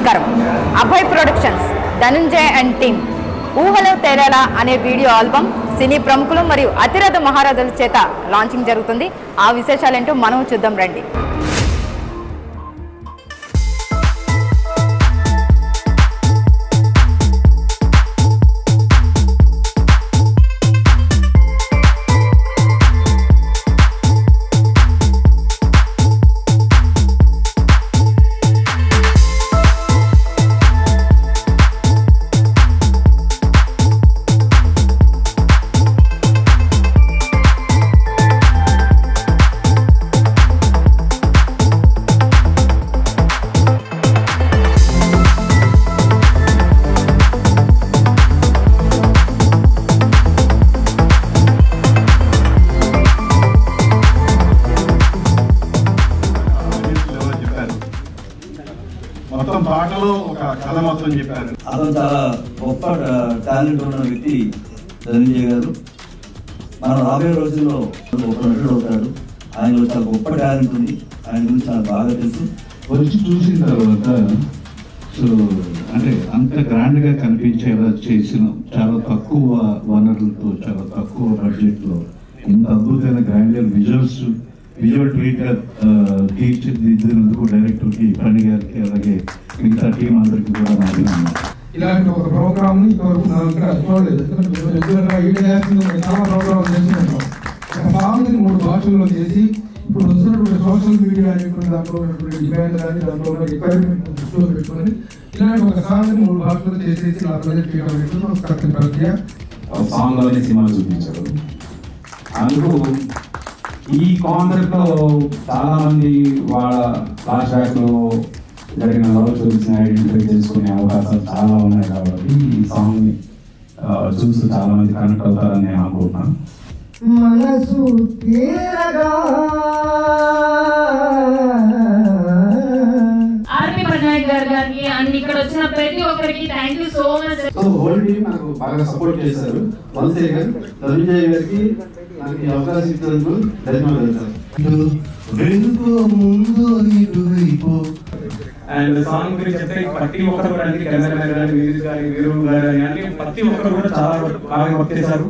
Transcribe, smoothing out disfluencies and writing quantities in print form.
నమస్కారం. Abhay productions, Dhananjay and team ఊహలో తేరాలా అనే వీడియో ఆల్బమ్ సినీ ప్రముఖులు మరియు అతిరథ మహారాజుల చేత లాంచింగ్ జరుగుతుంది. ఆ విశేషాలేంటో మనం చూద్దాం రండి. మొత్తం పాటలో ఒక కథ మొత్తం చెప్పారు. అతను చాలా గొప్ప టాలెంట్ ఉన్న వ్యక్తి ధనంజయ్ గారు. మనం రాబోయే రోజుల్లో గొప్ప నటుడు అవుతాడు. ఆయనలో చాలా గొప్ప టాలెంట్ ఉంది. ఆయన గురించి నాకు బాగా తెలుసు. వచ్చి చూసిన తర్వాత అంటే అంత గ్రాండ్ గా కనిపించేలా చేసిన, చాలా తక్కువ వనరులతో, చాలా తక్కువ బడ్జెట్ లో ఇంత అద్భుతమైన గ్రాండియర్ విజువల్ ట్రీట్ గా తీర్చిదిద్దినందుకు డైరెక్టర్ కి పండి గారికి, అలాగే మిగతా టీం అందరికి కూడా ఇలాంటి ఒక ప్రోగ్రామ్ ఇంతవరకు చూడలేదు. చాలా ప్రోగ్రామ్ చేస్తున్నాం. ఒక సాంగ్ 3 భాషల్లో చేసి ఇప్పుడు వస్తున్నటువంటి సోషల్ మీడియా అనేటువంటి దాంట్లో ఉన్నటువంటి డిమాండ్ కానీ దాంట్లో ఉన్న రిక్వైర్మెంట్ దృష్టిలో పెట్టుకొని ఇలాంటి ఒక సాంగ్ 3 భాషల్లో చేసేసి నా ప్రజెంట్ చేయడం కరెక్ట్ ప్రక్రియ. సాంగ్ లోనే సినిమా చూపించారు. అందుకు ఈ కాన్సెప్ట్ లో చాలా మంది వాళ్ళ ఫ్లాష్ బ్యాక్ లో జరిగిన లవ్ స్టోరీస్ ఐడెంటిఫై చేసుకునే అవకాశాలు చాలా ఉన్నాయి. కాబట్టి ఈ సాంగ్ ని చూస్తూ చాలా మంది కనెక్ట్ అవుతారని నేను అనుకుంటున్నాను. మనసు తీరగా ఆర్పి పట్నాయక్ గారికి అండ్ ఇక్కడ వచ్చిన ప్రతి ఒక్కరికి thank you so much. Whole team నాకు బాగా సపోర్ట్ చేశారు. వల్సే గారు, ధనుంజయ్ గారికి నాకు ఈ అవకాశం ఇచ్చినందుకు ధన్యవాదాలు సార్. అండ్ సాంగ్ గురించి చెప్తే ప్రతి ఒక్కరు కూడా కెమెరామెన్ గారు, మ్యూజిక్ గారు, వీరు గారు అని ప్రతి ఒక్కరు కూడా చాలా బాగా వర్క్ చేశారు.